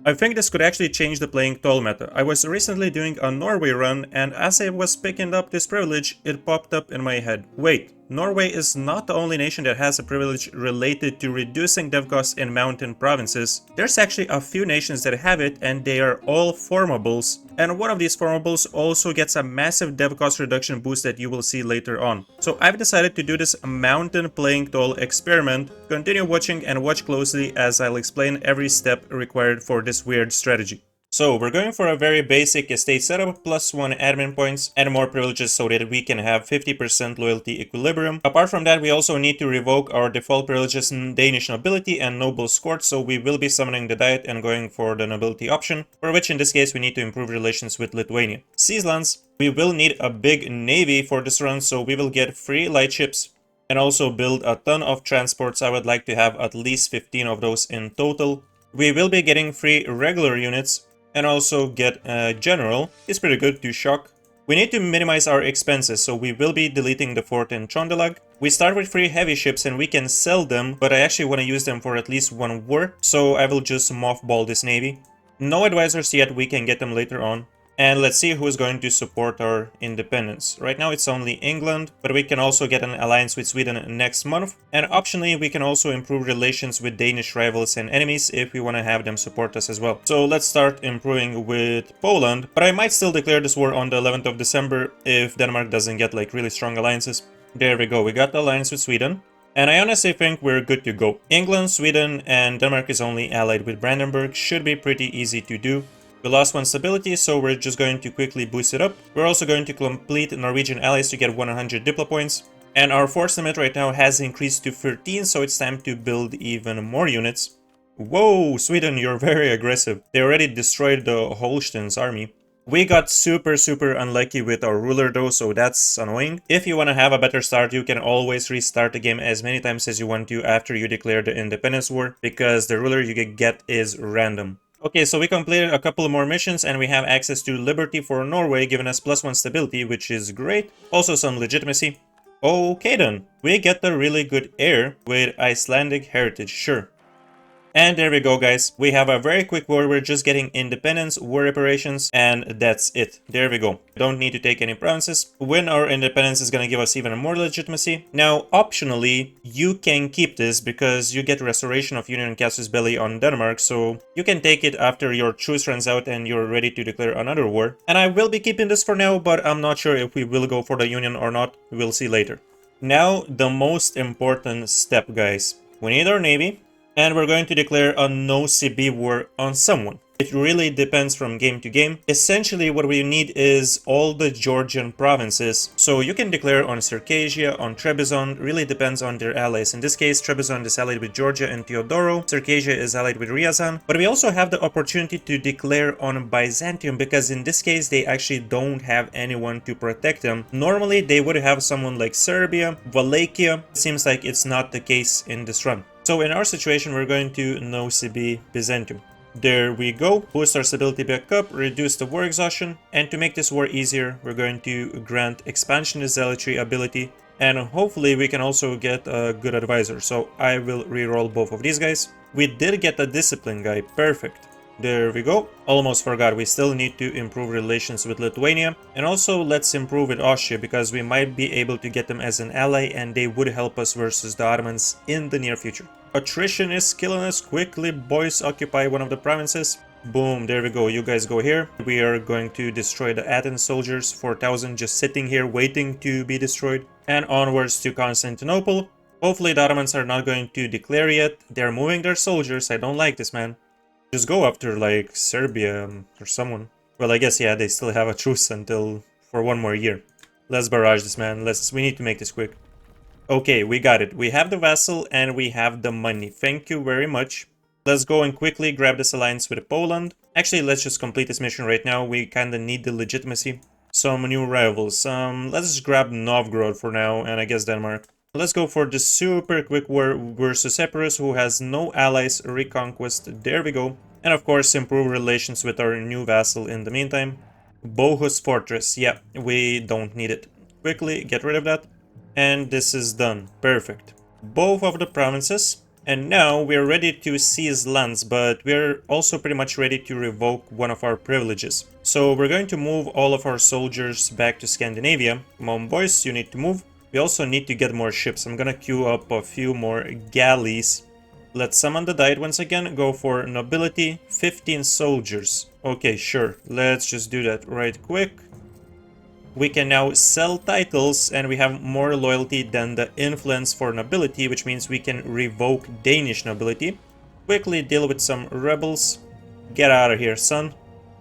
I think this could actually change the playing toll meta. I was recently doing a Norway run, and as I was picking up this privilege, it popped up in my head. Wait, Norway is not the only nation that has a privilege related to reducing dev costs in mountain provinces. There's actually a few nations that have it, and they are all formables. And one of these formables also gets a massive dev cost reduction boost that you will see later on. So I've decided to do this mountain playing toll experiment. Continue watching and watch closely as I'll explain every step required for this weird strategy. So we're going for a very basic estate setup, plus 1 admin points and more privileges so that we can have 50% loyalty equilibrium. Apart from that, we also need to revoke our default privileges in Danish nobility and nobles court, so we will be summoning the diet and going for the nobility option, for which in this case we need to improve relations with Lithuania. Seas lands, we will need a big navy for this run, so we will get free light ships and also build a ton of transports. I would like to have at least 15 of those in total. We will be getting free regular units and also get a general. It's pretty good to shock. We need to minimize our expenses, so we will be deleting the fort in Trondelag. We start with free heavy ships and we can sell them, but I actually want to use them for at least one war, so I will just mothball this navy. No advisors yet, we can get them later on. And let's see who is going to support our independence. Right now it's only England, but we can also get an alliance with Sweden next month. And optionally, we can also improve relations with Danish rivals and enemies if we want to have them support us as well. So let's start improving with Poland, but I might still declare this war on the 11th of December if Denmark doesn't get like really strong alliances. There we go, we got the alliance with Sweden. And I honestly think we're good to go. England, Sweden, and Denmark is only allied with Brandenburg, should be pretty easy to do. We lost 1 stability, so we're just going to quickly boost it up. We're also going to complete Norwegian allies to get 100 Diplo points. And our force limit right now has increased to 13, so it's time to build even more units. Whoa, Sweden, you're very aggressive. They already destroyed the Holstein's army. We got super unlucky with our ruler though, so that's annoying. If you want to have a better start, you can always restart the game as many times as you want to after you declare the independence war, because the ruler you get is random. Okay, so we completed a couple more missions and we have access to Liberty for Norway, giving us +1 stability, which is great. Also some legitimacy. Okay then, we get the really good heir with Icelandic heritage, sure. And there we go, guys. We have a very quick war. We're just getting independence, war reparations, and that's it. There we go. Don't need to take any provinces. Win our independence is going to give us even more legitimacy. Now, optionally, you can keep this because you get restoration of Union and Casus Belli on Denmark, so you can take it after your truce runs out and you're ready to declare another war. And I will be keeping this for now, but I'm not sure if we will go for the Union or not. We'll see later. Now, the most important step, guys. We need our navy. And we're going to declare a no-CB war on someone. It really depends from game to game. Essentially, what we need is all the Georgian provinces. So you can declare on Circassia, on Trebizond, really depends on their allies. In this case, Trebizond is allied with Georgia and Teodoro. Circassia is allied with Ryazan. But we also have the opportunity to declare on Byzantium, because in this case, they actually don't have anyone to protect them. Normally, they would have someone like Serbia, Wallachia. It seems like it's not the case in this run. So in our situation, we're going to no CB Byzantium. There we go. Boost our stability back up, reduce the war exhaustion, and to make this war easier, we're going to grant expansionist zealotry ability, and hopefully we can also get a good advisor. So I will reroll both of these guys. We did get a discipline guy, perfect. There we go. Almost forgot, we still need to improve relations with Lithuania. And also let's improve with Austria, because we might be able to get them as an ally and they would help us versus the Ottomans in the near future. Attrition is killing us. Quickly, boys, occupy one of the provinces. Boom, there we go. You guys go here. We are going to destroy the Athens soldiers, 4,000 just sitting here waiting to be destroyed. And onwards to Constantinople. Hopefully the Ottomans are not going to declare yet. They're moving their soldiers. I don't like this, man. Just go after, like, Serbia or someone. Well, I guess, yeah, they still have a truce until for one more year. Let's barrage this, man. We need to make this quick. Okay, we got it. We have the vassal and we have the money. Thank you very much. Let's go and quickly grab this alliance with Poland. Actually, let's just complete this mission right now. We kind of need the legitimacy. Some new rivals. Let's just grab Novgorod for now, and I guess Denmark. Let's go for the super quick war versus Epirus, who has no allies. Reconquest. There we go. And of course, improve relations with our new vassal in the meantime. Bohus Fortress. Yeah, we don't need it. Quickly get rid of that. And this is done. Perfect. Both of the provinces. And now we're ready to seize lands, but we're also pretty much ready to revoke one of our privileges. So we're going to move all of our soldiers back to Scandinavia. Come on, boys, you need to move. We also need to get more ships. I'm gonna queue up a few more galleys. Let's summon the Diet once again. Go for nobility, 15 soldiers. Okay, sure. Let's just do that right quick. We can now sell titles and we have more loyalty than the influence for nobility, which means we can revoke Danish nobility. Quickly deal with some rebels. Get out of here, son.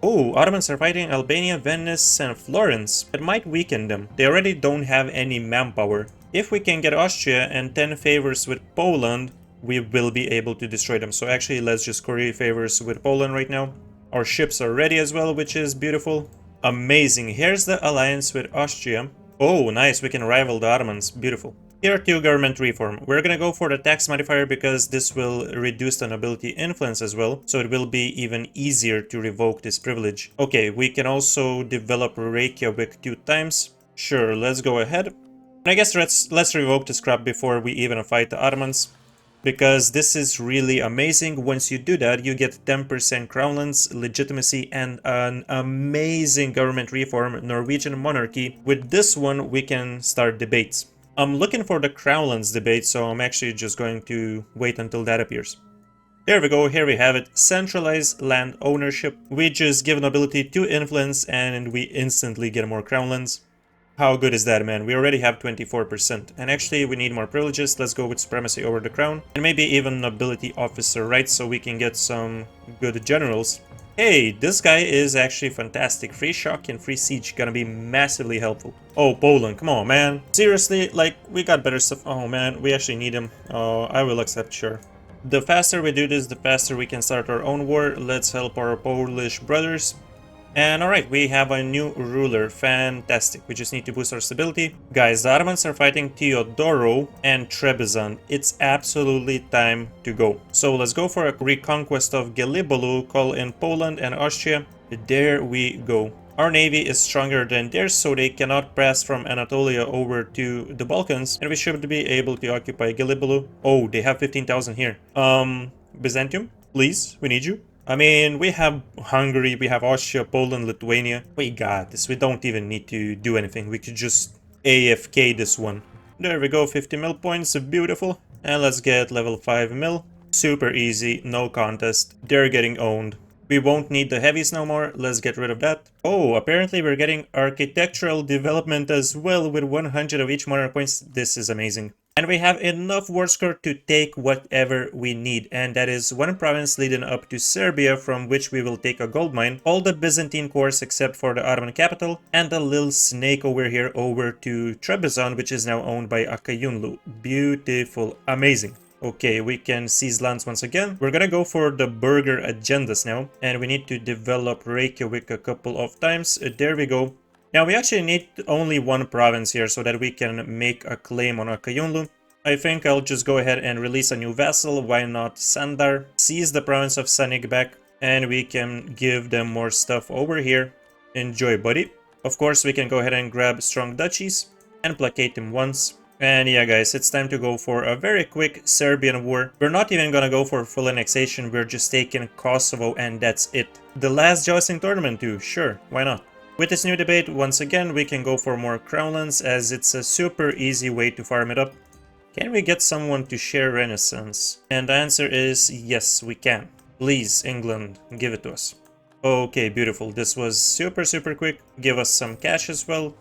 Oh, Ottomans are fighting Albania, Venice, and Florence. It might weaken them. They already don't have any manpower. If we can get Austria and 10 favors with Poland, we will be able to destroy them. So actually, let's just curry favors with Poland right now. Our ships are ready as well, which is beautiful. Amazing. Here's the alliance with Austria. Oh, nice. We can rival the Ottomans. Beautiful. Tier 2 government reform. We're gonna go for the tax modifier because this will reduce the nobility influence as well, so it will be even easier to revoke this privilege. Okay, we can also develop Reykjavik 2 times. Sure, let's go ahead. And I guess let's revoke the scrap before we even fight the Ottomans, because this is really amazing. Once you do that, you get 10% crown lands, legitimacy, and an amazing government reform, Norwegian monarchy. With this one, we can start debates. I'm looking for the crown lands debate, so I'm actually just going to wait until that appears. There we go, here we have it. Centralized land ownership. We just give nobility 2 influence and we instantly get more crown lands. How good is that, man? We already have 24%. And actually, we need more privileges. Let's go with supremacy over the crown. And maybe even nobility officer rights so we can get some good generals. Hey, this guy is actually fantastic. Free shock and free siege gonna be massively helpful. Oh, Poland, come on, man. Seriously, like, we got better stuff. Oh, man, we actually need him. Oh, I will accept, sure. The faster we do this, the faster we can start our own war. Let's help our Polish brothers. And alright, we have a new ruler. Fantastic. We just need to boost our stability. Guys, the Ottomans are fighting Teodoro and Trebizond. It's absolutely time to go. So let's go for a reconquest of Gelibolu, call in Poland and Austria. There we go. Our navy is stronger than theirs, so they cannot pass from Anatolia over to the Balkans. And we should be able to occupy Gelibolu. Oh, they have 15,000 here. Byzantium, please, we need you. I mean, we have Hungary, we have Austria, Poland, Lithuania. We got this. We don't even need to do anything. We could just AFK this one. There we go, 50 mil points. Beautiful. And let's get level 5 mil. Super easy, no contest. They're getting owned. We won't need the heavies no more. Let's get rid of that. Oh, apparently we're getting architectural development as well with 100 of each monarch points. This is amazing. And we have enough war score to take whatever we need, and that is one province leading up to Serbia, from which we will take a gold mine, all the Byzantine cores except for the Ottoman capital, and a little snake over here over to Trebizond, which is now owned by Akayunlu. Beautiful, amazing. Okay, we can seize lands once again. We're gonna go for the burger agendas now, and we need to develop Reykjavik a couple of times. There we go. Now we actually need only one province here so that we can make a claim on Akayunlu. I think I'll just go ahead and release a new vassal, why not Sandar, seize the province of Sanik back, and we can give them more stuff over here. Enjoy, buddy. Of course, we can go ahead and grab strong duchies and placate them once. And yeah, guys, it's time to go for a very quick Serbian war. We're not even gonna go for full annexation, we're just taking Kosovo and that's it. The last jousting tournament too, sure, why not? With this new debate, once again, we can go for more crown lands as it's a super easy way to farm it up. Can we get someone to share Renaissance? And the answer is yes, we can. Please, England, give it to us. Okay, beautiful. This was super quick. Give us some cash as well.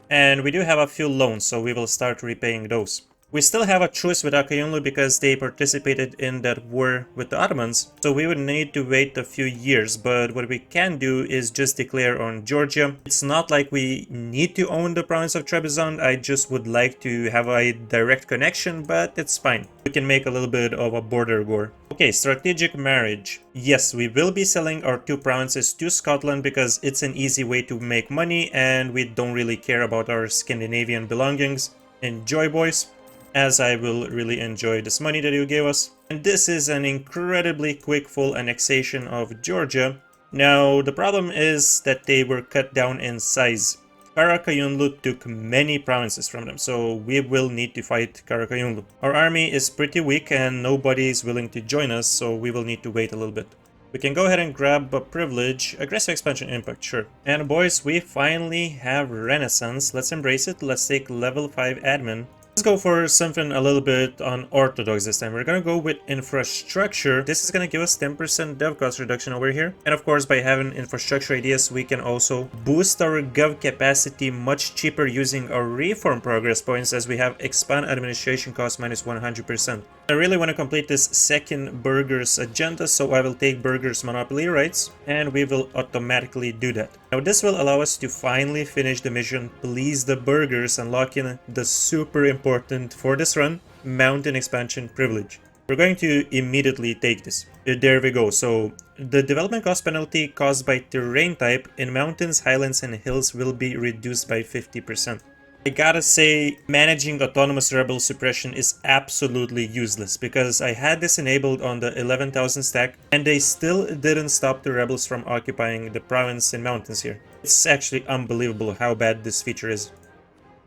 And we do have a few loans, so we will start repaying those. We still have a truce with Akayunlu because they participated in that war with the Ottomans, so we would need to wait a few years, but what we can do is just declare on Georgia. It's not like we need to own the province of Trebizond, I just would like to have a direct connection, but it's fine. We can make a little bit of a border war. Okay, strategic marriage. Yes, we will be selling our 2 provinces to Scotland because it's an easy way to make money and we don't really care about our Scandinavian belongings. Enjoy, boys, as I will really enjoy this money that you gave us. And this is an incredibly quick full annexation of Georgia. Now, the problem is that they were cut down in size. Karakayunlu took many provinces from them, so we will need to fight Karakayunlu. Our army is pretty weak and nobody is willing to join us, so we will need to wait a little bit. We can go ahead and grab a privilege, aggressive expansion impact, sure. And boys, we finally have Renaissance. Let's embrace it. Let's take level 5 admin. Let's go for something a little bit unorthodox this time. We're gonna go with infrastructure. This is gonna give us 10% dev cost reduction over here. And of course, by having infrastructure ideas, we can also boost our gov capacity much cheaper using our reform progress points, as we have expand administration cost minus 100%. I really want to complete this second burgers agenda, so I will take burgers monopoly rights, and we will automatically do that. Now this will allow us to finally finish the mission, please the burgers, and lock in the super important for this run, mountain expansion privilege. We're going to immediately take this. There we go. So the development cost penalty caused by terrain type in mountains, highlands, and hills will be reduced by 50%. I gotta say, managing autonomous rebel suppression is absolutely useless, because I had this enabled on the 11,000 stack and they still didn't stop the rebels from occupying the province and mountains here. It's actually unbelievable how bad this feature is.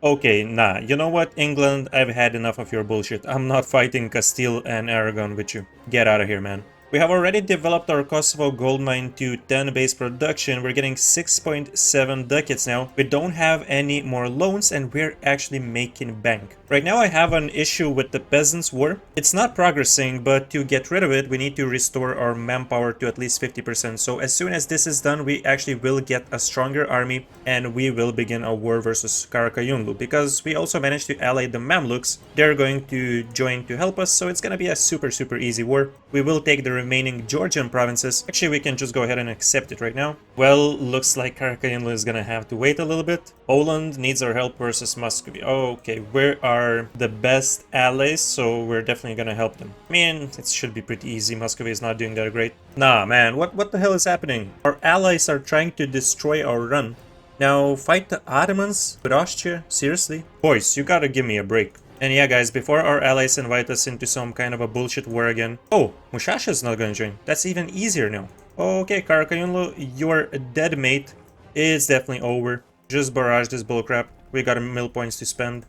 Okay, nah, you know what, England, I've had enough of your bullshit. I'm not fighting Castile and Aragon with you. Get out of here, man. We have already developed our Kosovo gold mine to 10 base production. We're getting 6.7 ducats now. We don't have any more loans and we're actually making bank. Right now I have an issue with the Peasants' War. It's not progressing, but to get rid of it, we need to restore our manpower to at least 50%. So as soon as this is done, we actually will get a stronger army and we will begin a war versus Karakayunlu, because we also managed to ally the Mamluks. They're going to join to help us, so it's gonna be a super easy war. We will take the remaining Georgian provinces. Actually, we can just go ahead and accept it right now. Well, looks like Karakayunlu is gonna have to wait a little bit. Poland needs our help versus Muscovy. Okay, we are the best allies, so we're definitely gonna help them. I mean, it should be pretty easy. Muscovy is not doing that great. Nah, man, what the hell is happening? Our allies are trying to destroy our run. Now, fight the Ottomans with Austria? Seriously? Boys, you gotta give me a break. And yeah, guys, before our allies invite us into some kind of a bullshit war again... Oh, Mushasha's not gonna join. That's even easier now. Okay, Karakayunlu, you're dead, mate. It's definitely over. Just barrage this bullcrap. We got mill points to spend.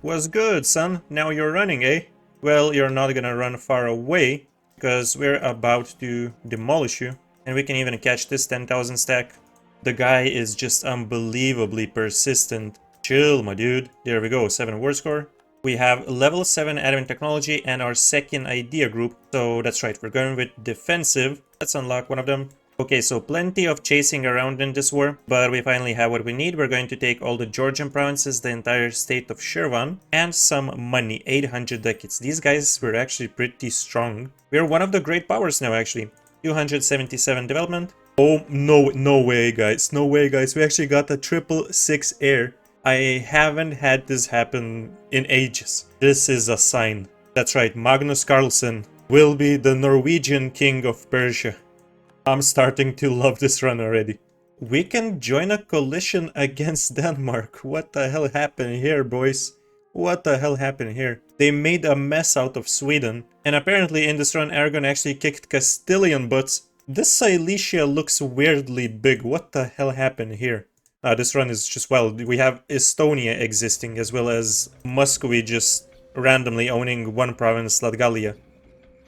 Was good, son. Now you're running, eh? Well, you're not gonna run far away, because we're about to demolish you. And we can even catch this 10,000 stack. The guy is just unbelievably persistent. Chill, my dude. There we go, 7 war score. We have level 7 admin technology and our second idea group. So that's right, we're going with defensive. Let's unlock one of them. Okay, so plenty of chasing around in this war, but we finally have what we need. We're going to take all the Georgian provinces, the entire state of Shirvan, and some money, 800 ducats. These guys were actually pretty strong. We're one of the great powers now, actually. 277 development. Oh, no way, guys. No way, guys. We actually got a 666 air. I haven't had this happen in ages. This is a sign. That's right, Magnus Carlsen will be the Norwegian king of Persia. I'm starting to love this run already. We can join a coalition against Denmark. What the hell happened here, boys? What the hell happened here? They made a mess out of Sweden. And apparently in this run, Aragon actually kicked Castilian butts. This Silesia looks weirdly big. What the hell happened here? This run is just, well, we have Estonia existing, as well as Muscovy just randomly owning one province, Latgalia.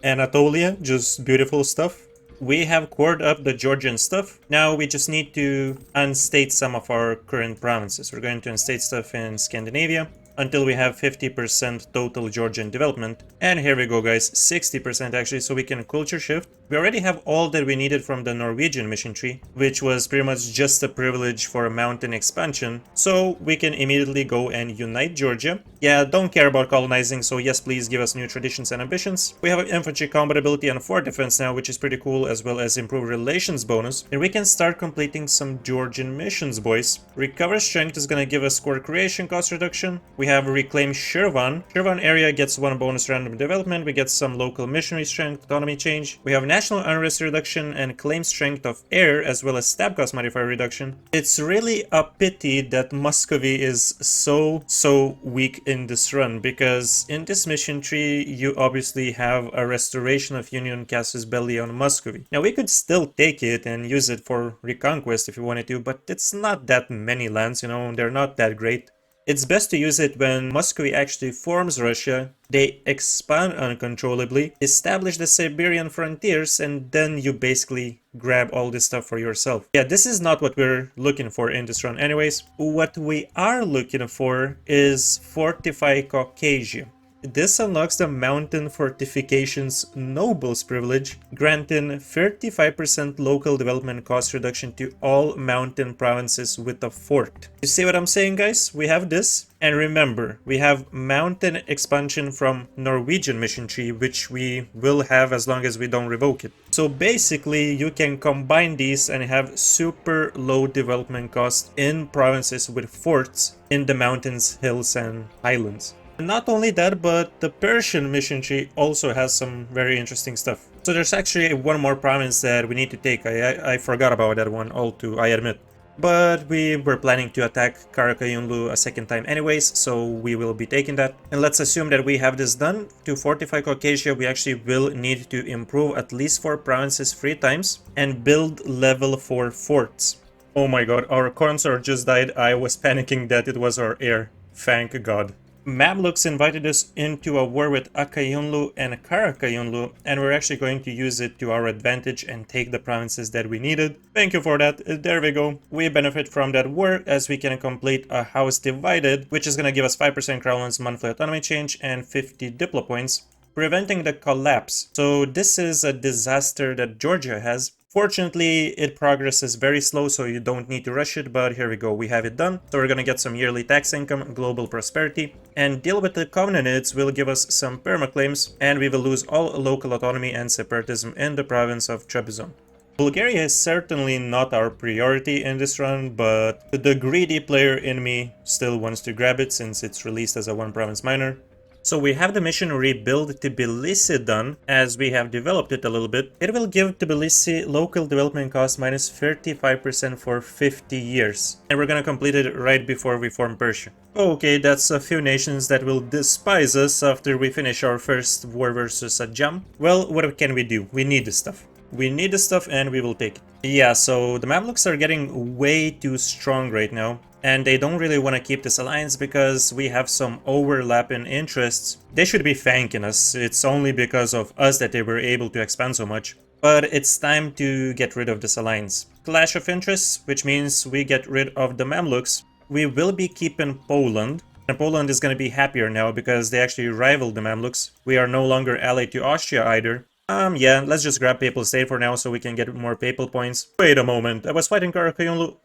Anatolia, just beautiful stuff. We have cored up the Georgian stuff. Now we just need to unstate some of our current provinces. We're going to unstate stuff in Scandinavia until we have 50% total Georgian development. And here we go, guys, 60% actually, so we can culture shift. We already have all that we needed from the Norwegian mission tree, which was pretty much just a privilege for a mountain expansion. So we can immediately go and unite Georgia. Yeah, don't care about colonizing, so yes, please give us new traditions and ambitions. We have an infantry combat ability and 4 defense now, which is pretty cool, as well as improved relations bonus. And we can start completing some Georgian missions, boys. Recover strength is gonna give us core creation cost reduction. We have Reclaim Shirvan. Shirvan area gets 1 bonus random development. We get some local missionary strength, autonomy change. We have National Unrest reduction and Claim Strength of Air, as well as Stab Cost modifier reduction. It's really a pity that Muscovy is so weak in this run, because in this mission tree you obviously have a restoration of Union Casus Belli on Muscovy. Now we could still take it and use it for reconquest if you wanted to, but it's not that many lands, you know, they're not that great. It's best to use it when Muscovy actually forms Russia, they expand uncontrollably, establish the Siberian frontiers, and then you basically grab all this stuff for yourself. Yeah, this is not what we're looking for in this run anyways. What we are looking for is Fortify Caucasia. This unlocks the Mountain Fortifications Nobles privilege, granting 35% local development cost reduction to all mountain provinces with a fort. You see what I'm saying, guys? We have this, and remember, we have mountain expansion from Norwegian mission tree, which we will have as long as we don't revoke it. So basically, you can combine these and have super low development cost in provinces with forts in the mountains, hills, and highlands. Not only that, but the Persian mission tree also has some very interesting stuff. So there's actually one more province that we need to take. I forgot about that one I admit. But we were planning to attack Karakayunlu a second time anyways, so we will be taking that. And let's assume that we have this done. To fortify Caucasia, we actually will need to improve at least 4 provinces 3 times and build level 4 forts. Oh my god, our consort just died. I was panicking that it was our heir. Thank god. Mamluks invited us into a war with Akayunlu and Karakayunlu, and we're actually going to use it to our advantage and take the provinces that we needed. Thank you for that. There we go. We benefit from that war as we can complete a house divided, which is going to give us 5% Crownland's monthly autonomy change and 50 Diplo points, preventing the collapse. So this is a disaster that Georgia has. Fortunately, it progresses very slow, so you don't need to rush it, but here we go, we have it done. So we're gonna get some yearly tax income, global prosperity, and deal with the Covenantids will give us some permaclaims, and we will lose all local autonomy and separatism in the province of Trebizond. Bulgaria is certainly not our priority in this run, but the greedy player in me still wants to grab it since it's released as a 1-province minor. So we have the mission Rebuild Tbilisi done, as we have developed it a little bit. It will give Tbilisi local development cost minus 35% for 50 years. And we're gonna complete it right before we form Persia. Okay, that's a few nations that will despise us after we finish our first war versus Ajam. Well, what can we do? We need this stuff. We need this stuff and we will take it. Yeah, so the Mamluks are getting way too strong right now. And they don't really want to keep this alliance because we have some overlap in interests. They should be thanking us. It's only because of us that they were able to expand so much. But it's time to get rid of this alliance. Clash of interests, which means we get rid of the Mamluks. We will be keeping Poland. And Poland is going to be happier now because they actually rival the Mamluks. We are no longer allied to Austria either. Yeah, let's just grab Papal State for now so we can get more papal points. Wait a moment, I was fighting Karakayunlu.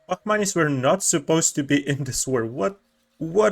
Ottomans were not supposed to be in this war. What,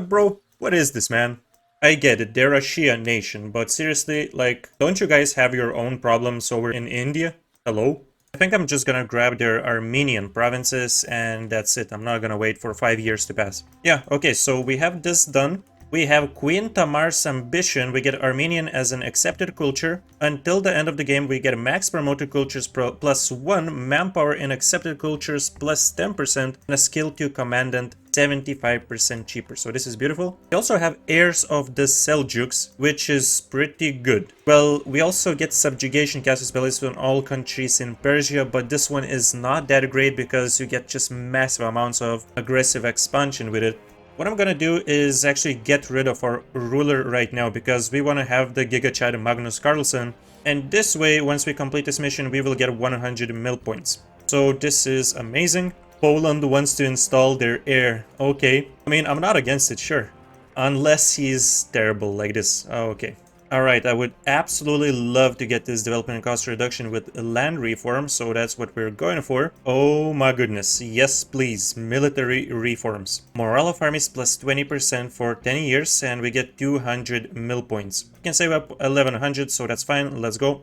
bro? What is this, man? I get it, they're a Shia nation, but seriously, like, don't you guys have your own problems over in India? Hello? I think I'm just gonna grab their Armenian provinces, and that's it. I'm not gonna wait for 5 years to pass. Yeah, okay, so we have this done. We have Queen Tamar's Ambition. We get Armenian as an accepted culture. Until the end of the game, we get max promoted cultures plus 1, manpower in accepted cultures plus 10%, and a skill to commandant 75% cheaper. So this is beautiful. We also have heirs of the Seljuks, which is pretty good. Well, we also get subjugation casus belli on all countries in Persia, but this one is not that great because you get just massive amounts of aggressive expansion with it. What I'm gonna do is actually get rid of our ruler right now because we want to have the Giga Chad Magnus Carlsen, and this way, once we complete this mission, we will get 100 mil points. So this is amazing. Poland wants to install their heir. Okay, I mean, I'm not against it, sure, unless he's terrible like this. Okay. Alright, I would absolutely love to get this development cost reduction with land reform, so that's what we're going for. Oh my goodness, yes please, military reforms. Morale of armies plus 20% for 10 years, and we get 200 mil points. We can save up 1100, so that's fine, let's go.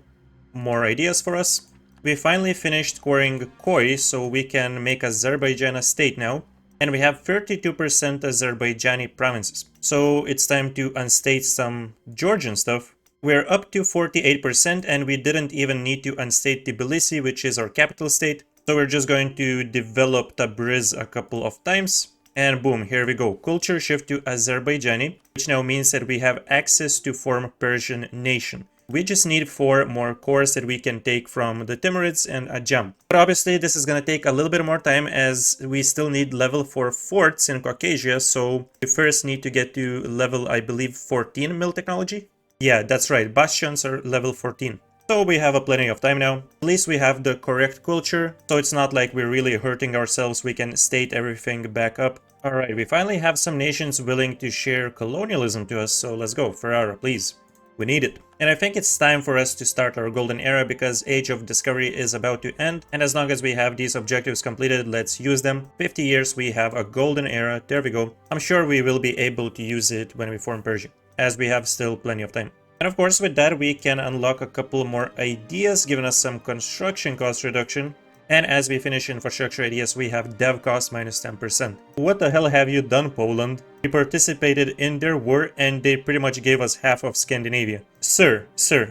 More ideas for us. We finally finished coring Koi, so we can make Azerbaijan a state now. And we have 32% Azerbaijani provinces. So it's time to unstate some Georgian stuff. We're up to 48% and we didn't even need to unstate Tbilisi, which is our capital state. So we're just going to develop Tabriz a couple of times. And boom, here we go. Culture shift to Azerbaijani, which now means that we have access to form Persian nation. We just need 4 more cores that we can take from the Timurids and Ajam. But obviously this is going to take a little bit more time as we still need level 4 forts in Caucasia. So we first need to get to level, I believe, 14 mill technology. Yeah, that's right. Bastions are level 14. So we have plenty of time now. At least we have the correct culture. So it's not like we're really hurting ourselves. We can state everything back up. Alright, we finally have some nations willing to share colonialism to us. So let's go. Ferrara, please. We need it. And I think it's time for us to start our golden era because Age of Discovery is about to end. And as long as we have these objectives completed, let's use them. 50 years, we have a golden era. There we go. I'm sure we will be able to use it when we form Persia, as we have still plenty of time. And of course, with that, we can unlock a couple more ideas, giving us some construction cost reduction. And as we finish infrastructure ideas, we have dev cost minus 10%. What the hell have you done, Poland? We participated in their war and they pretty much gave us half of Scandinavia. Sir,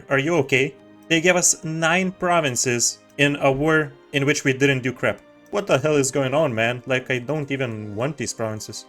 are you okay? They gave us 9 provinces in a war in which we didn't do crap. What the hell is going on, man? Like, I don't even want these provinces.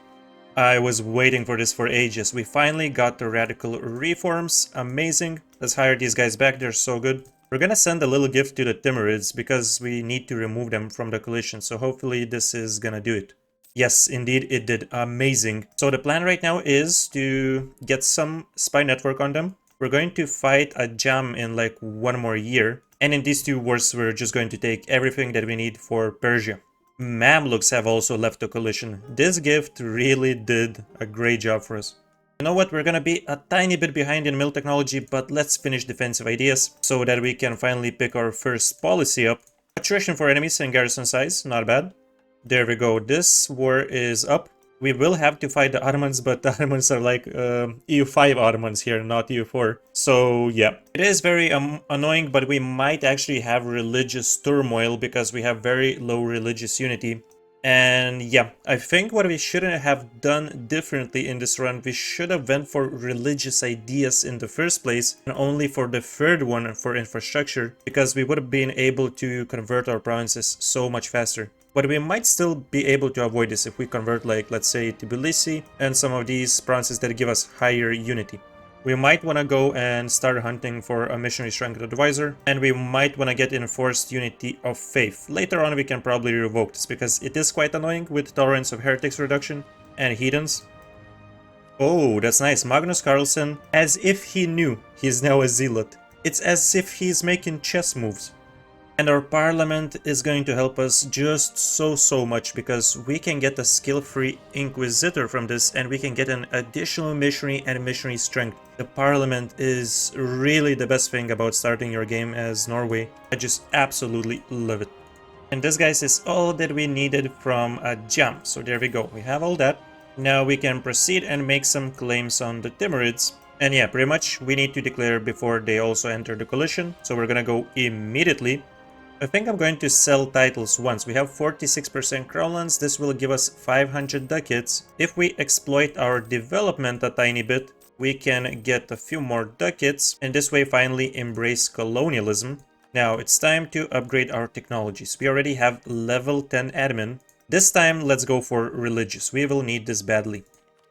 I was waiting for this for ages. We finally got the radical reforms. Amazing. Let's hire these guys back. They're so good. We're gonna send a little gift to the Timurids because we need to remove them from the coalition. So hopefully this is gonna do it. Yes, indeed it did. Amazing. So the plan right now is to get some spy network on them. We're going to fight a jam in like 1 more year. And in these 2 wars, we're just going to take everything that we need for Persia. Mamluks have also left the coalition. This gift really did a great job for us. You know what, we're gonna be a tiny bit behind in mill technology, but let's finish defensive ideas so that we can finally pick our first policy up. Attrition for enemies and garrison size, not bad. There we go, this war is up. We will have to fight the Ottomans, but the Ottomans are like EU5 Ottomans here, not EU4. So yeah, it is very annoying, but we might actually have religious turmoil because we have very low religious unity. And yeah, I think what we shouldn't have done differently in this run, we should have went for religious ideas in the first place and only for the 3rd one for infrastructure, because we would have been able to convert our provinces so much faster. But we might still be able to avoid this if we convert, like, let's say Tbilisi and some of these provinces that give us higher unity. We might want to go and start hunting for a missionary strength advisor, and we might want to get enforced unity of faith. Later on we can probably revoke this because it is quite annoying with tolerance of heretics reduction and heathens. Oh, that's nice. Magnus Carlsen, as if he knew he's now a zealot. It's as if he's making chess moves. And our parliament is going to help us just so much because we can get a skill-free inquisitor from this and we can get an additional missionary and missionary strength. The parliament is really the best thing about starting your game as Norway. I just absolutely love it. And this, guys, is all that we needed from a jam. So there we go. We have all that. Now we can proceed and make some claims on the Timurids. And yeah, pretty much we need to declare before they also enter the coalition. So we're gonna go immediately. I think I'm going to sell titles once. We have 46% crownlands. This will give us 500 ducats. If we exploit our development a tiny bit, we can get a few more ducats and this way finally embrace colonialism. Now it's time to upgrade our technologies. We already have level 10 admin. This time let's go for religious. We will need this badly.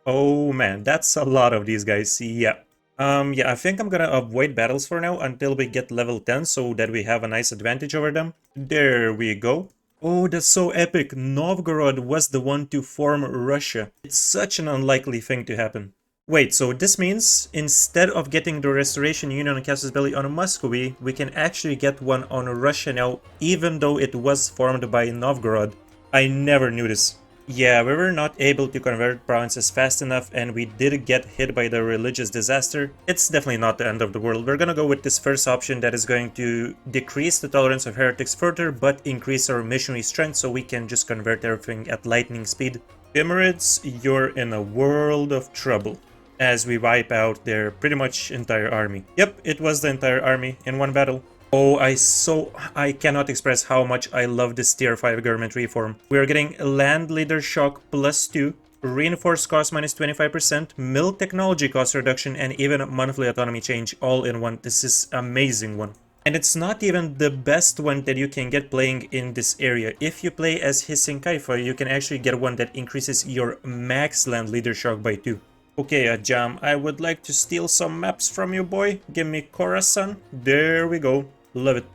Oh man, that's a lot of these guys. Yeah. Yeah, I think I'm gonna avoid battles for now until we get level 10 so that we have a nice advantage over them. There we go. Oh, that's so epic. Novgorod was the one to form Russia. It's such an unlikely thing to happen. Wait, so this means instead of getting the Restoration Union and Casus Belli on Muscovy, we can actually get one on Russia now, even though it was formed by Novgorod. I never knew this. Yeah, we were not able to convert provinces fast enough and we did get hit by the religious disaster. It's definitely not the end of the world. We're gonna go with this first option that is going to decrease the tolerance of heretics further but increase our missionary strength so we can just convert everything at lightning speed. Timurids, you're in a world of trouble as we wipe out their pretty much entire army. Yep, it was the entire army in one battle. Oh, I cannot express how much I love this tier 5 government reform. We are getting land leader shock +2, reinforced cost -25%, mill technology cost reduction, and even monthly autonomy change all in one. This is amazing one. And it's not even the best one that you can get playing in this area. If you play as Hissing Kaifa, you can actually get one that increases your max land leader shock by 2. Okay, Ajam, I would like to steal some maps from you, boy. Give me Khorasan. There we go. Love it.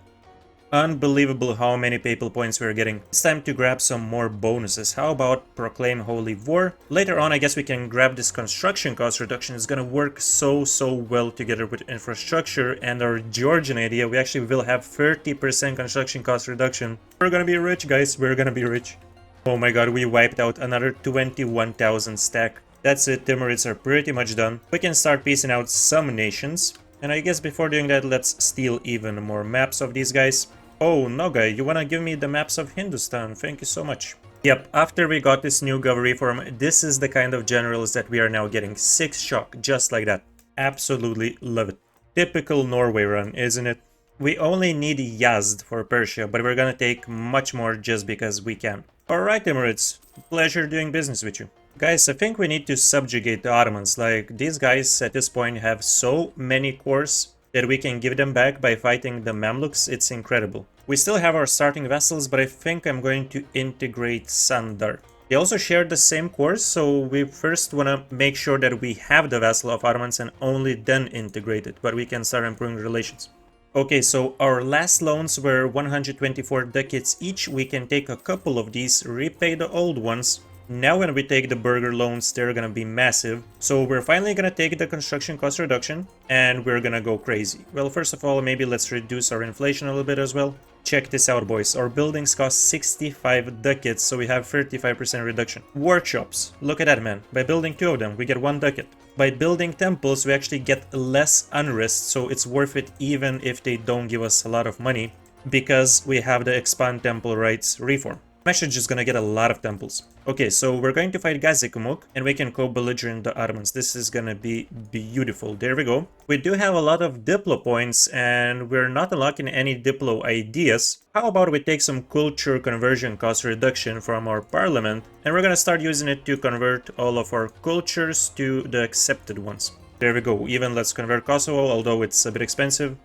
Unbelievable how many papal points we're getting. It's time to grab some more bonuses. How about Proclaim Holy War? Later on, I guess we can grab this construction cost reduction. It's gonna work so well together with infrastructure and our Georgian idea. We actually will have 30% construction cost reduction. We're gonna be rich, guys. We're gonna be rich. Oh my god, we wiped out another 21,000 stack. That's it, Timurids are pretty much done. We can start piecing out some nations. And I guess before doing that, let's steal even more maps of these guys. Oh, Nogai, you wanna give me the maps of Hindustan? Thank you so much. Yep, after we got this new Gov reform, this is the kind of generals that we are now getting. 6 shock, just like that. Absolutely love it. Typical Norway run, isn't it? We only need Yazd for Persia, but we're gonna take much more just because we can. Alright, Emirates, pleasure doing business with you. Guys, I think we need to subjugate the Ottomans. Like, these guys at this point have so many cores that we can give them back by fighting the Mamluks. It's incredible. We still have our starting vassals, but I think I'm going to integrate Sandar. They also share the same cores, so we first want to make sure that we have the vassal of Ottomans and only then integrate it, but we can start improving relations. Okay, so our last loans were 124 ducats each. We can take a couple of these, repay the old ones. Now when we take the burger loans, they're gonna be massive. So we're finally gonna take the construction cost reduction and we're gonna go crazy. Well, first of all, maybe let's reduce our inflation a little bit as well. Check this out, boys. Our buildings cost 65 ducats, so we have 35% reduction. Workshops. Look at that, man. By building 2 of them, we get 1 ducat. By building temples, we actually get less unrest, so it's worth it even if they don't give us a lot of money, because we have the expand temple rights reform. I'm actually just gonna get a lot of temples. Okay, so we're going to fight Gazikumuk, and we can co-belligerent the Ottomans. This is gonna be beautiful. There we go. We do have a lot of Diplo points, and we're not unlocking any Diplo ideas. How about we take some culture conversion cost reduction from our parliament, and we're gonna start using it to convert all of our cultures to the accepted ones. There we go. Even let's convert Kosovo, although it's a bit expensive.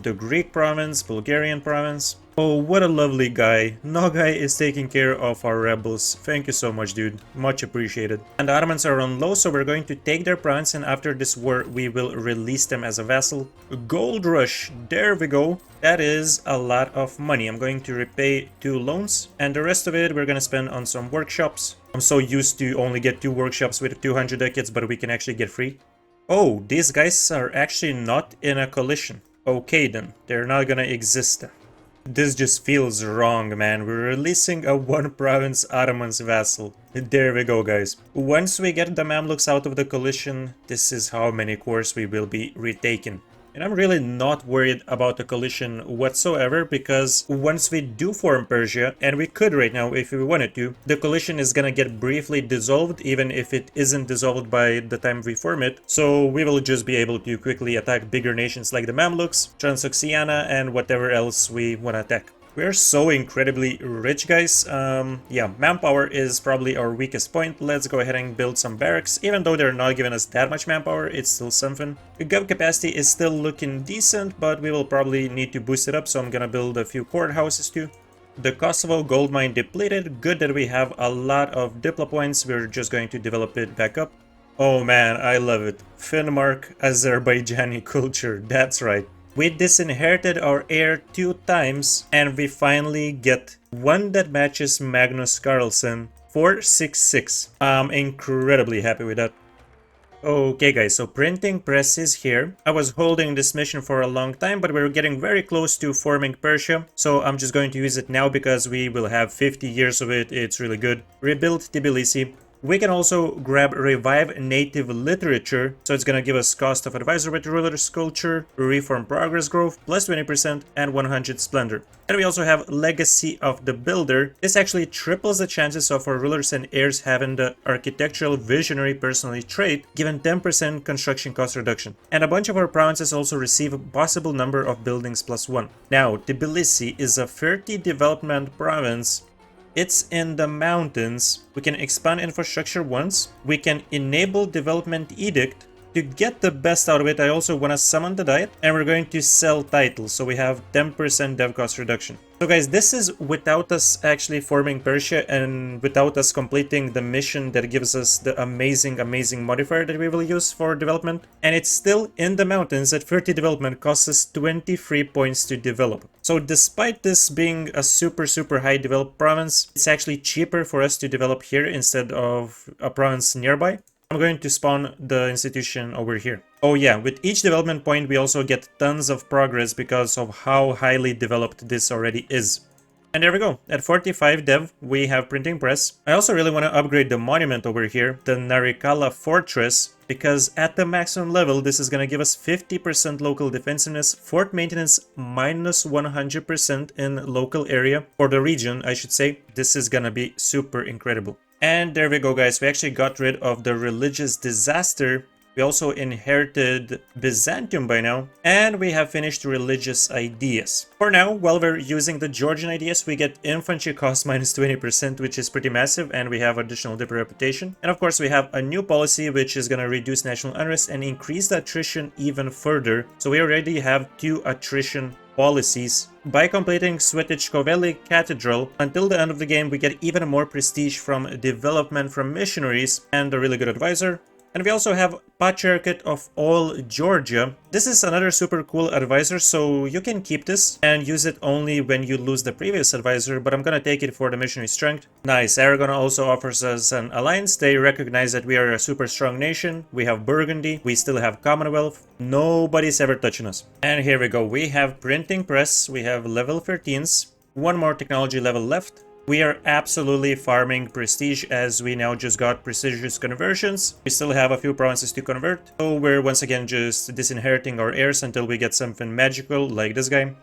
The Greek province, Bulgarian province. Oh, what a lovely guy. Nogai is taking care of our rebels. Thank you so much, dude. Much appreciated. And the Ottomans are on low, so we're going to take their province, and after this war, we will release them as a vassal. Gold rush. There we go. That is a lot of money. I'm going to repay 2 loans, and the rest of it we're gonna spend on some workshops. I'm so used to only get 2 workshops with 200 ducats, but we can actually get free. Oh, these guys are actually not in a coalition. Okay then, they're not gonna exist. This just feels wrong, man. We're releasing a 1 province Ottomans vassal. There we go, guys. Once we get the Mamluks out of the coalition, this is how many cores we will be retaken. And I'm really not worried about the coalition whatsoever, because once we do form Persia, and we could right now if we wanted to, the coalition is gonna get briefly dissolved, even if it isn't dissolved by the time we form it. So we will just be able to quickly attack bigger nations like the Mamluks, Transoxiana, and whatever else we wanna attack. We're so incredibly rich, guys. Yeah, manpower is probably our weakest point. Let's go ahead and build some barracks. Even though they're not giving us that much manpower, it's still something. The gov capacity is still looking decent, but we will probably need to boost it up, so I'm gonna build a few courthouses too. The Kosovo gold mine depleted. Good that we have a lot of Diplo points. We're just going to develop it back up. Oh man, I love it. Finnmark Azerbaijani culture. That's right. We disinherited our heir 2 times, and we finally get one that matches Magnus Carlsen, 466. I'm incredibly happy with that. Okay guys, so printing press is here. I was holding this mission for a long time, but we're getting very close to forming Persia, so I'm just going to use it now because we will have 50 years of it. It's really good. Rebuild Tbilisi. We can also grab Revive Native Literature, so it's gonna give us cost of advisor with ruler's culture, reform progress growth, plus 20%, and 100 splendor. And we also have Legacy of the Builder. This actually triples the chances of our rulers and heirs having the Architectural Visionary personality trait, given 10% construction cost reduction. And a bunch of our provinces also receive a possible number of buildings +1. Now, Tbilisi is a 30 development province. It's in the mountains. We can expand infrastructure once. We can enable development edict. To get the best out of it, I also want to summon the diet, and we're going to sell titles, so we have 10% dev cost reduction. So guys, this is without us actually forming Persia and without us completing the mission that gives us the amazing modifier that we will use for development. And it's still in the mountains at 30 development, costs us 23 points to develop. So despite this being a super high developed province, it's actually cheaper for us to develop here instead of a province nearby. I'm going to spawn the institution over here. Oh yeah, with each development point we also get tons of progress because of how highly developed this already is. And there we go, at 45 dev we have printing press. I also really want to upgrade the monument over here, the Narikala Fortress, because at the maximum level this is going to give us 50% local defensiveness, fort maintenance minus 100% in local area, for the region I should say. This is gonna be super incredible. And there we go guys, we actually got rid of the religious disaster. We also inherited Byzantium by now, and we have finished religious ideas. For now, while we're using the Georgian ideas, we get infantry cost minus 20%, which is pretty massive, and we have additional dipper reputation. And of course, we have a new policy, which is going to reduce national unrest and increase the attrition even further. So we already have 2 attrition policies. By completing Svetichkoveli Cathedral, until the end of the game, we get even more prestige from development from missionaries and a really good advisor. And we also have Patriarchate of all Georgia. This is another super cool advisor, so you can keep this and use it only when you lose the previous advisor, but I'm gonna take it for the missionary strength. Nice, Aragon also offers us an alliance. They recognize that we are a super strong nation. We have Burgundy, we still have Commonwealth. Nobody's ever touching us. And here we go, we have printing press, we have level 13s, 1 more technology level left. We are absolutely farming prestige as we now just got prestigious conversions. We still have a few provinces to convert, so we're once again just disinheriting our heirs until we get something magical like this guy.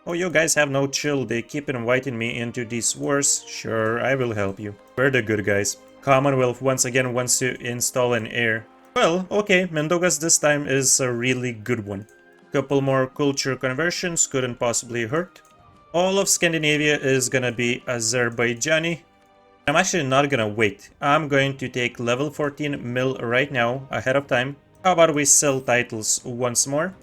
Oh, you guys have no chill, they keep inviting me into these wars. Sure, I will help you. We're the good guys. Commonwealth once again wants to install an heir. Well, okay, Mendogas this time is a really good one. Couple more culture conversions couldn't possibly hurt. All of Scandinavia is gonna be Azerbaijani. I'm actually not gonna wait. I'm going to take level 14 mill right now, ahead of time. How about we sell titles once more?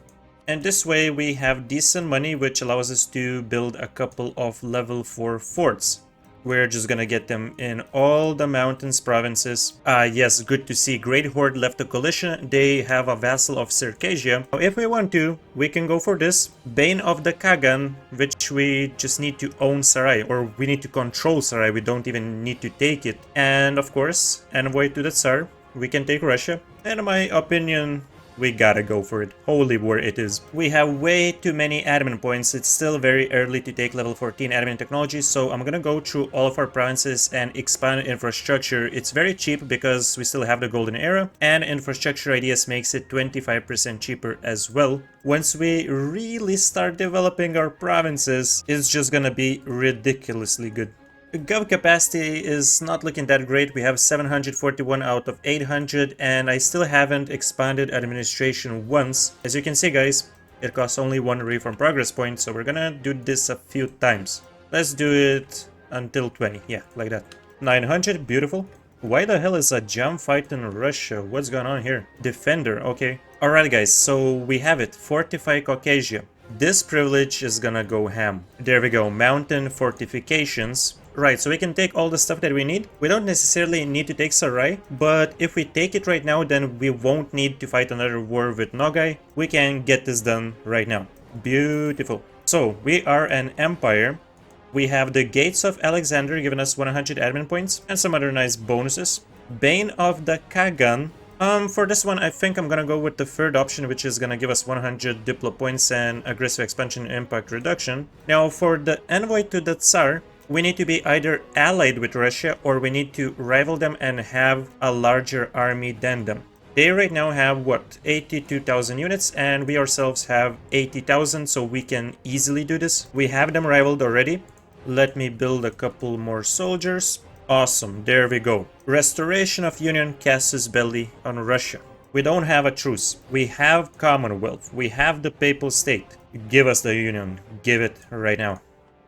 And this way we have decent money, which allows us to build a couple of level 4 forts. We're just gonna get them in all the mountains provinces. Yes, good to see. Great Horde left the coalition. They have a vassal of Circassia. Now, if we want to, we can go for this. Bane of the Kagan, which we just need to own Sarai, or we need to control Sarai. We don't even need to take it. And of course, envoy to the Tsar. We can take Russia. And in my opinion, we gotta go for it. Holy war it is. We have way too many admin points. It's still very early to take level 14 admin technology, so I'm gonna go through all of our provinces and expand infrastructure. It's very cheap because we still have the golden era, and infrastructure ideas makes it 25% cheaper as well. Once we really start developing our provinces, it's just gonna be ridiculously good. Gov capacity is not looking that great. We have 741 out of 800, and I still haven't expanded administration once. As you can see guys, it costs only 1 reform progress point, so we're gonna do this a few times. Let's do it until 20, yeah, like that. 900, beautiful. Why the hell is a jam fight in Russia? What's going on here? Defender, okay. Alright guys, so we have it, fortify Caucasia. This privilege is gonna go ham. There we go, mountain fortifications. Right, so we can take all the stuff that we need. We don't necessarily need to take Sarai, but if we take it right now, then we won't need to fight another war with Nogai. We can get this done right now. Beautiful. So, we are an empire. We have the Gates of Alexander giving us 100 admin points and some other nice bonuses. Bane of the Kagan. For this one, I think I'm gonna go with the third option, which is gonna give us 100 Diplo points and aggressive expansion impact reduction. Now, for the envoy to the Tsar, We need to be either allied with Russia or we need to rival them and have a larger army than them. They right now have what, 82,000 units, and we ourselves have 80,000, so we can easily do this. We have them rivaled already. Let me build a couple more soldiers. Awesome, there we go. Restoration of Union casus belli on Russia. We don't have a truce. We have Commonwealth. We have the Papal State. Give us the Union. Give it right now.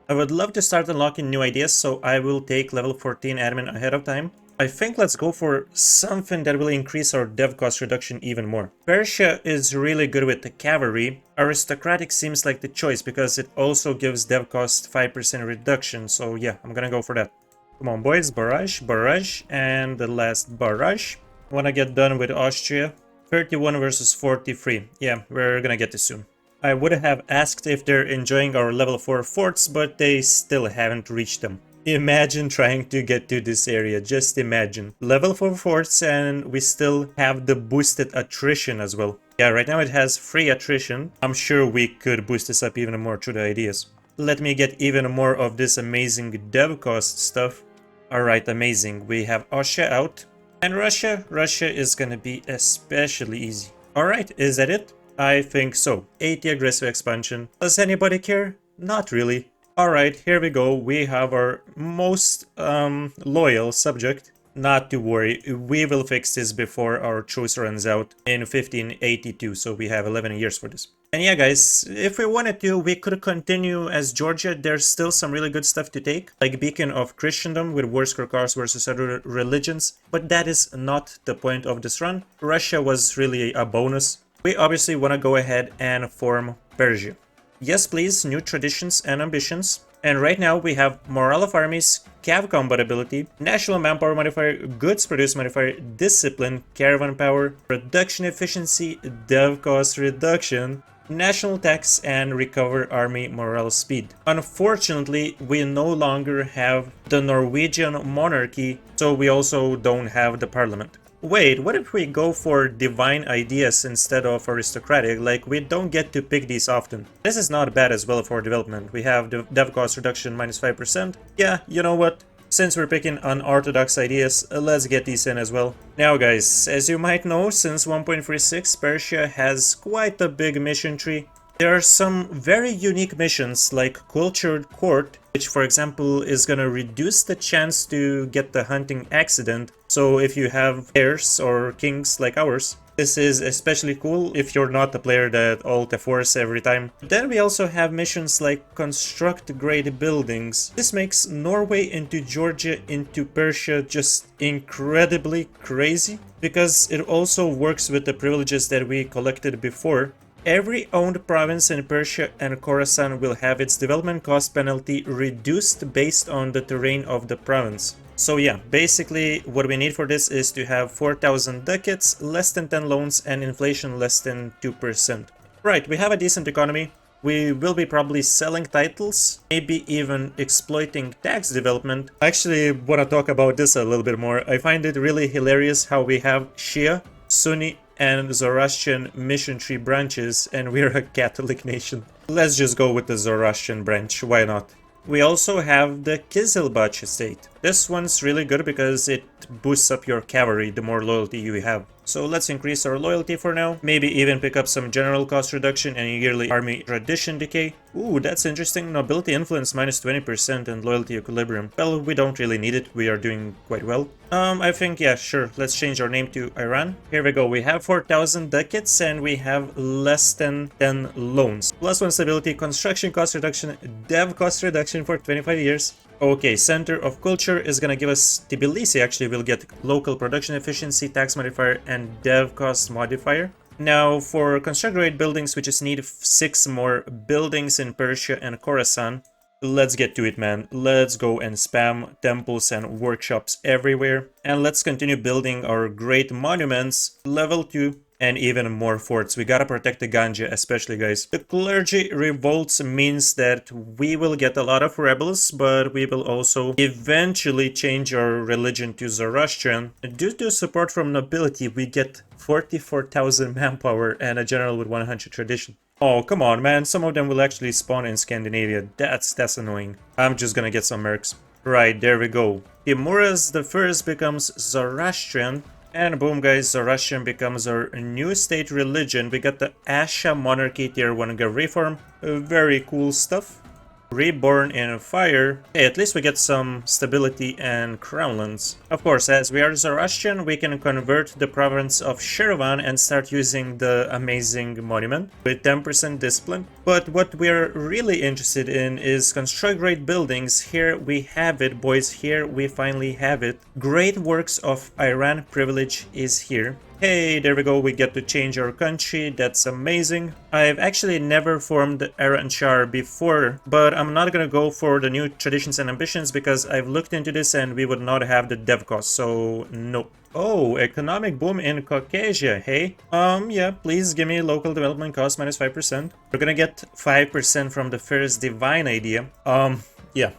I would love to start unlocking new ideas, so I will take level 14 admin ahead of time. I think let's go for something that will increase our dev cost reduction even more. Persia is really good with the cavalry. Aristocratic seems like the choice because it also gives dev cost 5% reduction. So yeah, I'm gonna go for that. Come on boys, barrage, barrage, and the last barrage. Wanna get done with Austria. 31 versus 43. Yeah, we're gonna get this soon. I would have asked if they're enjoying our level 4 forts, but they still haven't reached them. Imagine trying to get to this area, just imagine. Level 4 forts and we still have the boosted attrition as well. Yeah, right now it has free attrition. I'm sure we could boost this up even more through the ideas. Let me get even more of this amazing dev cost stuff. Alright, amazing. We have Austria out. And Russia is gonna be especially easy. Alright, is that it? I think so. 80 aggressive expansion. Does anybody care? Not really. Alright, here we go. We have our most loyal subject. Not to worry, we will fix this before our truce runs out in 1582, so we have 11 years for this. And yeah guys, if we wanted to, we could continue as Georgia. There's still some really good stuff to take, like Beacon of Christendom with Wars Cars versus other religions, but that is not the point of this run. Russia was really a bonus. We obviously want to go ahead and form Persia. Yes, please, new traditions and ambitions. And right now we have morale of armies, cav combat ability, national manpower modifier, goods produced modifier, discipline, caravan power, production efficiency, dev cost reduction, national tax, and recover army morale speed. Unfortunately, we no longer have the Norwegian monarchy, so we also don't have the parliament. Wait, what if we go for divine ideas instead of aristocratic? Like, we don't get to pick these often. This is not bad as well for development. We have the dev cost reduction minus 5%. Yeah, you know what? Since we're picking unorthodox ideas, let's get these in as well. Now guys, as you might know, since 1.36, Persia has quite a big mission tree. There are some very unique missions like Cultured Court, which for example is gonna reduce the chance to get the hunting accident. So if you have heirs or kings like ours, this is especially cool if you're not a player that ult F4s every time. Then we also have missions like Construct Great Buildings. This makes Norway into Georgia into Persia just incredibly crazy, because it also works with the privileges that we collected before. Every owned province in Persia and Khorasan will have its development cost penalty reduced based on the terrain of the province. So yeah, basically what we need for this is to have 4,000 ducats, less than 10 loans, and inflation less than 2%. Right, we have a decent economy. We will be probably selling titles, maybe even exploiting tax development. I actually want to talk about this a little bit more. I find it really hilarious how we have Shia, Sunni, and Zoroastrian mission tree branches, and we're a Catholic nation. Let's just go with the Zoroastrian branch, why not? We also have the Kizilbash estate. This one's really good because it boosts up your cavalry the more loyalty you have. So let's increase our loyalty for now. Maybe even pick up some general cost reduction and yearly army tradition decay. Ooh, that's interesting. Nobility influence minus 20% and loyalty equilibrium. Well, we don't really need it. We are doing quite well. I think, yeah, sure. Let's change our name to Iran. Here we go. We have 4,000 ducats and we have less than 10 loans. +1 stability, construction cost reduction, dev cost reduction for 25 years. Okay, Center of Culture is gonna give us Tbilisi. Actually, we'll get local production efficiency, tax modifier, and dev cost modifier. Now, for construct great buildings, we just need 6 more buildings in Persia and Khorasan. Let's get to it, man. Let's go and spam temples and workshops everywhere. And let's continue building our great monuments. Level 2. And even more forts. We gotta protect the Ganja, especially, guys. The clergy revolts means that we will get a lot of rebels, but we will also eventually change our religion to Zoroastrian. Due to support from nobility, we get 44,000 manpower and a general with 100 tradition. Oh, come on, man. Some of them will actually spawn in Scandinavia. That's annoying. I'm just gonna get some mercs. Right, there we go. Timuras the First becomes Zoroastrian. And boom, guys, Zoroastrian becomes our new state religion. We got the Asha monarchy tier 1 reform. Very cool stuff. Reborn in Fire. Hey, at least we get some stability and crownlands. Of course, as we are Zoroastrian, we can convert the province of Shirvan and start using the amazing monument with 10% discipline. But what we're really interested in is construct great buildings. Here we have it, boys. Here we finally have it. Great works of Iran privilege is here. Hey, there we go, we get to change our country, that's amazing. I've actually never formed Iran Shar before, but I'm not gonna go for the new traditions and ambitions because I've looked into this and we would not have the dev cost, so no. Oh, economic boom in Caucasia, hey? Yeah, please give me local development cost minus 5%. We're gonna get 5% from the first divine idea. Yeah.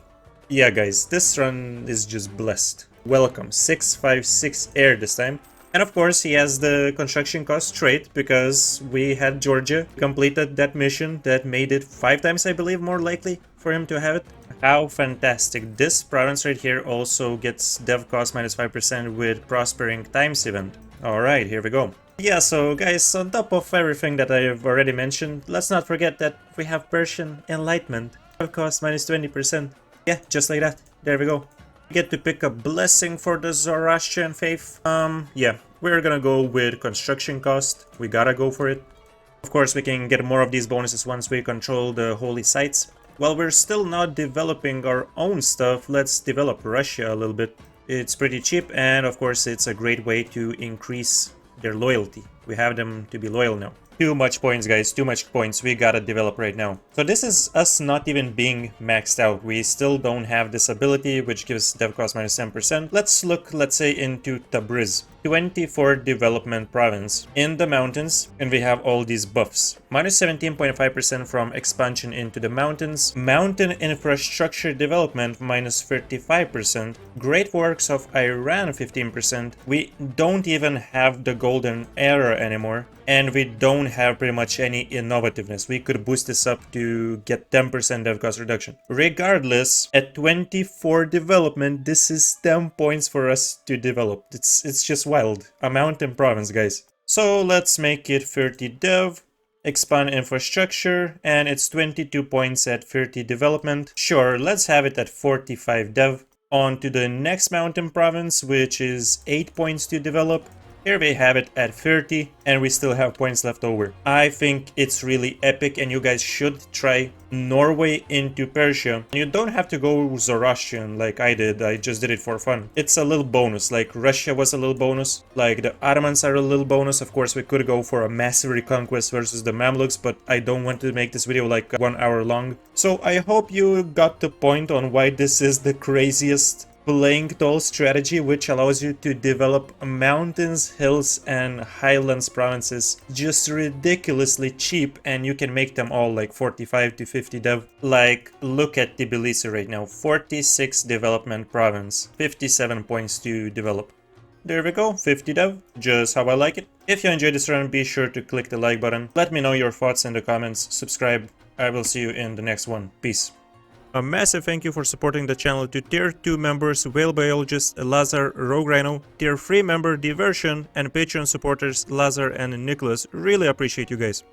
Yeah, guys, this run is just blessed. Welcome, 656 air this time. And of course, he has the construction cost trait because we had Georgia completed that mission that made it 5 times, I believe, more likely for him to have it. How fantastic. This province right here also gets dev cost minus 5% with Prospering Times event. Alright, here we go. Yeah, so guys, on top of everything that I've already mentioned, let's not forget that we have Persian Enlightenment. Dev cost minus 20%. Yeah, just like that. There we go. Get to pick a blessing for the Zoroastrian faith. Yeah, we're gonna go with construction cost. We gotta go for it. Of course, we can get more of these bonuses once we control the holy sites. While we're still not developing our own stuff, let's develop Russia a little bit. It's pretty cheap, and of course, it's a great way to increase their loyalty. We have them to be loyal now. Too much points, guys, too much points. We gotta develop right now. So this is us not even being maxed out. We still don't have this ability, which gives dev cost minus 10%. Let's look, let's say, into Tabriz. 24 development province in the mountains, and we have all these buffs. Minus 17.5% from expansion into the mountains. Mountain infrastructure development minus 35%. Great works of Iran 15%. We don't even have the golden era anymore. And we don't have pretty much any innovativeness. We could boost this up to get 10% dev cost reduction. Regardless, at 24 development, this is 10 points for us to develop. It's just wild. A mountain province, guys. So let's make it 30 dev. Expand infrastructure, and it's 22 points at 30 development. Sure, let's have it at 45 dev. On to the next mountain province, which is 8 points to develop. Here we have it at 30, and we still have points left over. I think it's really epic, and you guys should try Norway into Persia. You don't have to go Zoroastrian like I did. I just did it for fun. It's a little bonus, like Russia was a little bonus, like the Ottomans are a little bonus. Of course, we could go for a massive reconquest versus the Mamluks, but I don't want to make this video like 1 hour long. So I hope you got the point on why this is the craziest playing tall strategy, which allows you to develop mountains, hills, and highlands provinces just ridiculously cheap, and you can make them all like 45 to 50 dev. Like, look at Tbilisi right now, 46 development province, 57 points to develop. There we go, 50 dev, just how I like it. If you enjoyed this run, be sure to click the like button. Let me know your thoughts in the comments, subscribe. I will see you in the next one. Peace. A massive thank you for supporting the channel to Tier 2 members Biologist, Lazar, RogueRhino, Tier 3 member Devertion, and Patreon supporters Lazar and Nikolas. Really appreciate you guys.